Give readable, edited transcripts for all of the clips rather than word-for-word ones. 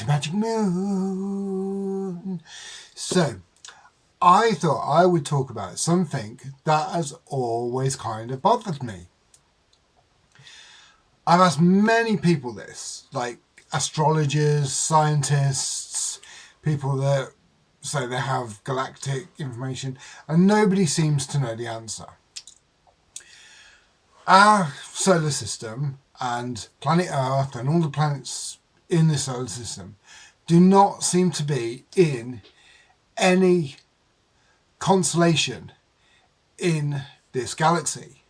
to Magic Moon. So, I thought I would talk about something that has always kind of bothered me. I've asked many people this, like astrologers, scientists, people that say they have galactic information, and nobody seems to know the answer. Our solar system and planet Earth and all the planets in the solar system do not seem to be in any constellation in this galaxy.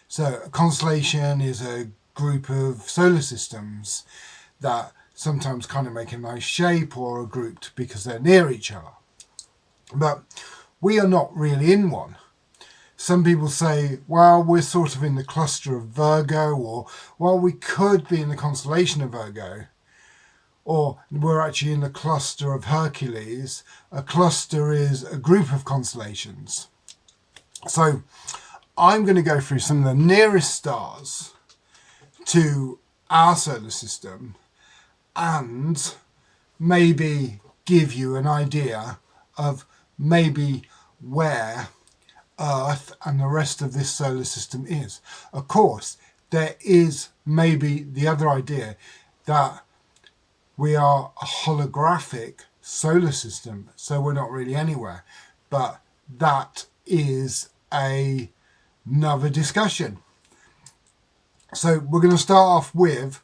So a constellation is a group of solar systems that sometimes kind of make a nice shape or are grouped because they're near each other. But we are not really in one. Some people say, well, we're sort of in the cluster of Virgo, or, well, we could be in the constellation of Virgo, or we're actually in the cluster of Hercules. A cluster is a group of constellations. So I'm going to go through some of the nearest stars to our solar system and maybe give you an idea of maybe where Earth and the rest of this solar system is. Of course, there is maybe the other idea that we are a holographic solar system, so we're not really anywhere. But that is another discussion. So we're going to start off with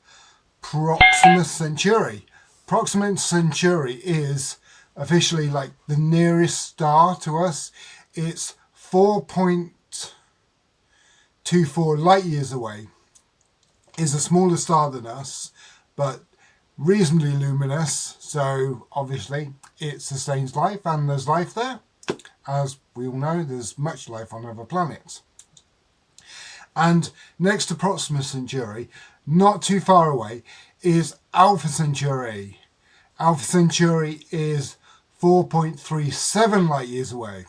Proxima Centuri. Proxima Centuri is officially like the nearest star to us. It's 4.24 light years away. Is a smaller star than us, but reasonably luminous. So obviously it sustains life, and there's life there. As we all know, there's much life on other planets. And next to Proxima Centuri, not too far away, is Alpha Centauri. Alpha Centauri is 4.37 light years away.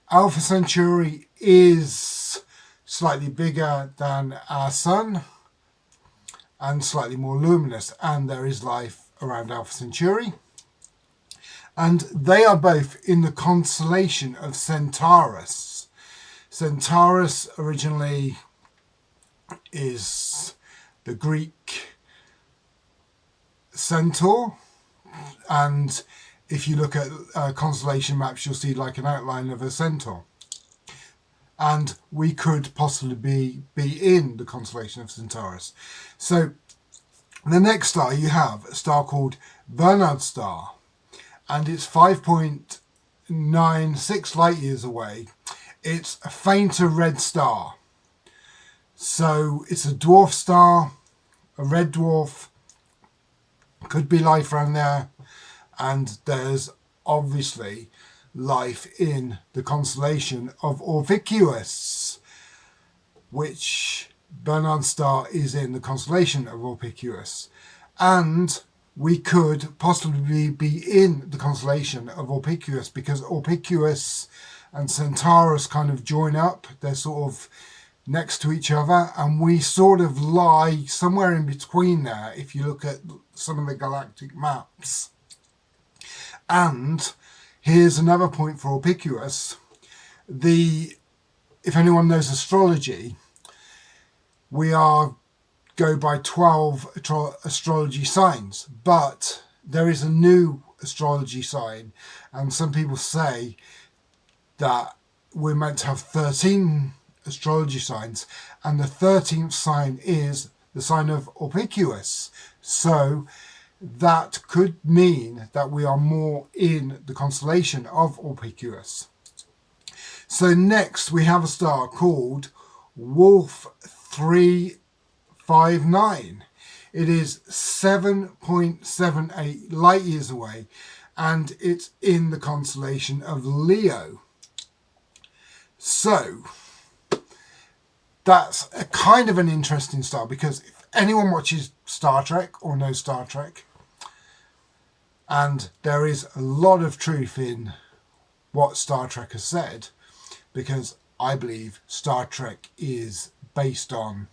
Alpha Centauri is slightly bigger than our Sun and slightly more luminous, and there is life around Alpha Centauri. And they are both in the constellation of Centaurus. Centaurus originally is the Greek centaur, and if you look at constellation maps, you'll see like an outline of a centaur, and we could possibly be in the constellation of Centaurus. So the next star, you have a star called Bernard star, and it's 5.96 light years away. It's a fainter red star. So it's a dwarf star, a red dwarf. Could be life around there. And there's obviously life in the constellation of Orpheus, which Bernard star is in the constellation of Orpheus. And we could possibly be in the constellation of Orpheus because Orpheus and Centaurus kind of join up. They're sort of next to each other, and we sort of lie somewhere in between there if you look at some of the galactic maps. And here's another point for Orpheus. If anyone knows astrology, we go by 12 astrology signs, but there is a new astrology sign, and some people say that we're meant to have 13 astrology signs, and the 13th sign is the sign of Orpheus. So that could mean that we are more in the constellation of Orpheus. So next we have a star called Wolf 359. It is 7.78 light years away, and it's in the constellation of Leo. So that's a kind of an interesting star, because if anyone watches Star Trek or knows Star Trek, and there is a lot of truth in what Star Trek has said, because I believe Star Trek is based on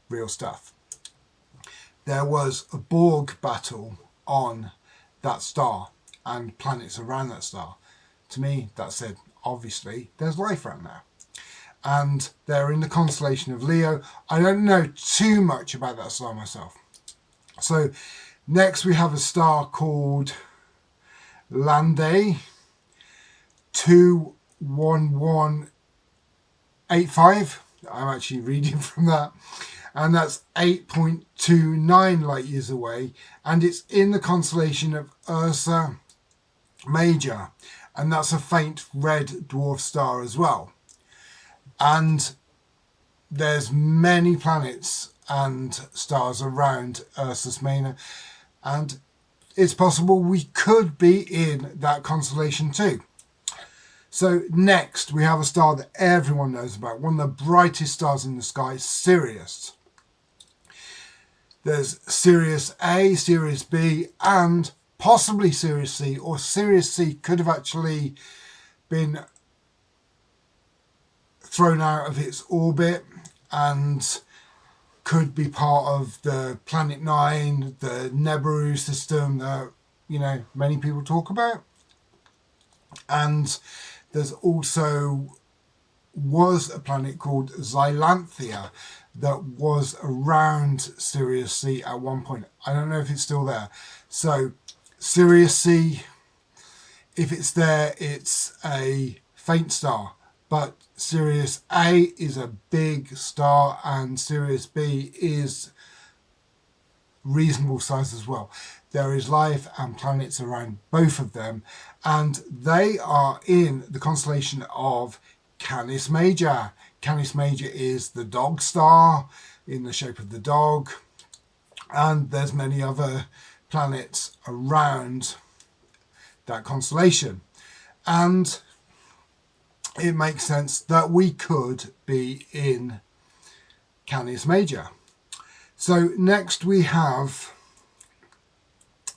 real stuff. There was a Borg battle on that star and planets around that star. To me, that said, obviously, there's life around there. And they're in the constellation of Leo. I don't know too much about that star myself. So next we have a star called Lande 21185. I'm actually reading from that. And that's 8.29 light years away. And it's in the constellation of Ursa Major. And that's a faint red dwarf star as well. And there's many planets and stars around Ursa Major. And it's possible we could be in that constellation too. So next we have a star that everyone knows about, one of the brightest stars in the sky, Sirius. There's Sirius A, Sirius B, and possibly Sirius C, or Sirius C could have actually been thrown out of its orbit and could be part of the Planet 9, the Nibiru system that, you know, many people talk about. And there's also was a planet called Xylanthia that was around Sirius C at one point. I don't know if it's still there. So Sirius C, if it's there, it's a faint star. But Sirius A is a big star and Sirius B is reasonable size as well. There is life and planets around both of them, and they are in the constellation of Canis Major. Canis Major is the dog star in the shape of the dog, and there's many other planets around that constellation. And it makes sense that we could be in Canis Major. So next we have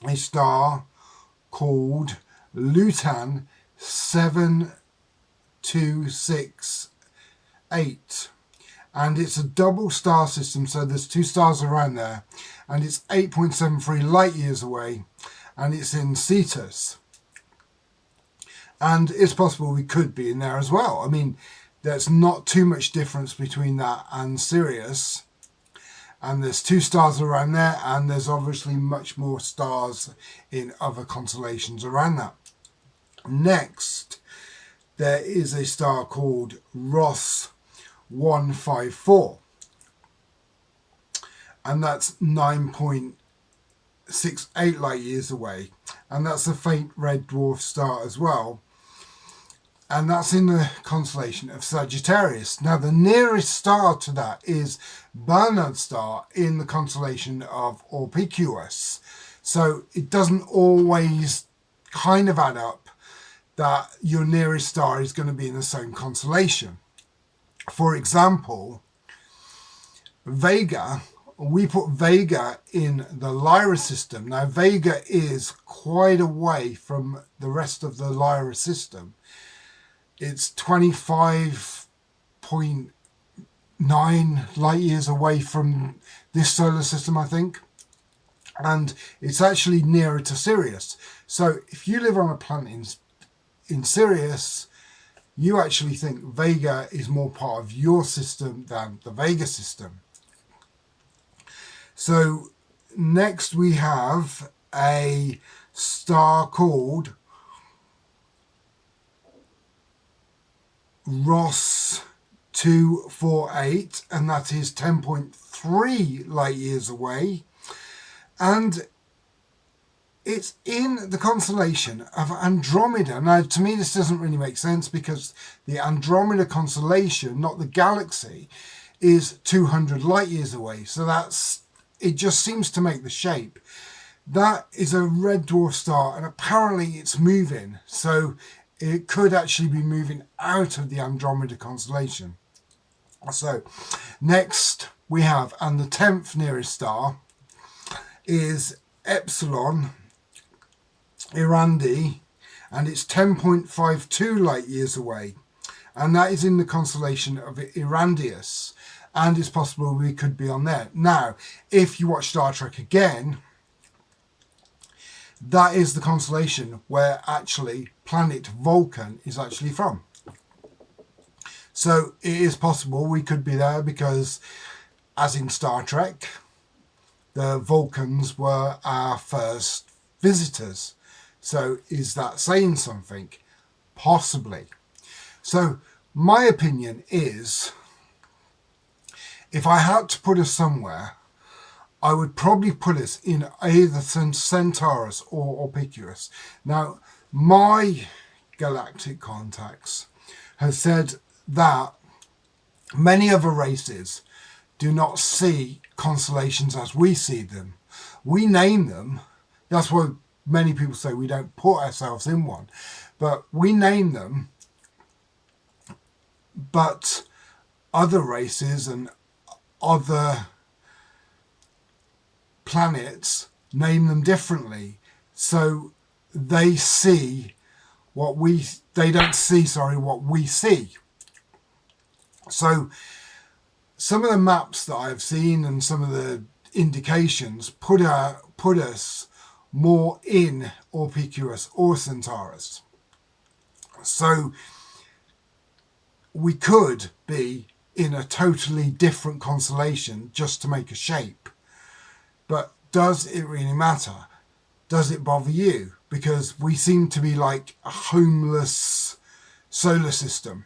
a star called Lutan 7268, and it's a double star system, so there's two stars around there, and it's 8.73 light years away, and it's in Cetus. And it's possible we could be in there as well. I mean, there's not too much difference between that and Sirius. And there's two stars around there, and there's obviously much more stars in other constellations around that. Next, there is a star called Ross 154. And that's 9.68 light years away. And that's a faint red dwarf star as well. And that's in the constellation of Sagittarius. Now, the nearest star to that is Bernard star in the constellation of Ophiuchus. So it doesn't always kind of add up that your nearest star is going to be in the same constellation. For example, Vega, we put Vega in the Lyra system. Now, Vega is quite away from the rest of the Lyra system. It's 25.9 light years away from this solar system, I think. And it's actually nearer to Sirius. So if you live on a planet in Sirius, you actually think Vega is more part of your system than the Vega system. So next we have a star called Ross 248, and that is 10.3 light years away, and it's in the constellation of Andromeda. Now, to me, this doesn't really make sense because the Andromeda constellation, not the galaxy, is 200 light years away. So it just seems to make the shape. That is a red dwarf star, and apparently it's moving. So it could actually be moving out of the Andromeda constellation. So next we have, and the 10th nearest star is Epsilon Eridani, and it's 10.52 light years away. And that is in the constellation of Eridani. And it's possible we could be on there. Now, if you watch Star Trek again, that is the constellation where actually planet Vulcan is actually from. So it is possible we could be there because, as in Star Trek, the Vulcans were our first visitors. So is that saying something? Possibly. So my opinion is, if I had to put us somewhere, I would probably put us in either Centaurus or Ophiuchus. Now, my galactic contacts have said that many other races do not see constellations as we see them. We name them. That's why many people say we don't put ourselves in one. But we name them. But other races and other planets name them differently. So they see what we... They don't see, what we see. So some of the maps that I've seen and some of the indications put us more in Ophiuchus or Centaurus. So we could be in a totally different constellation just to make a shape. But does it really matter? Does it bother you? Because we seem to be like a homeless solar system.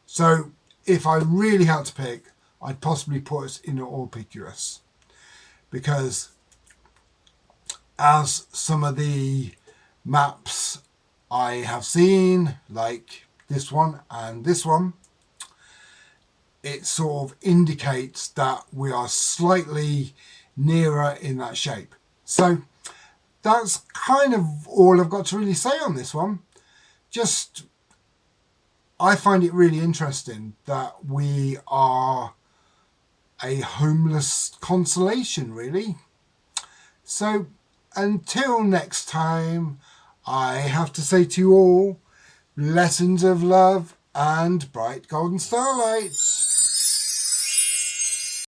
So if I really had to pick, I'd possibly put us in Ophiuchus. Because as some of the maps I have seen, like this one and this one, it sort of indicates that we are slightly nearer in that shape. So that's kind of all I've got to really say on this one. Just, I find it really interesting that we are a homeless constellation, really. So until next time, I have to say to you all, lessons of love and bright golden starlight.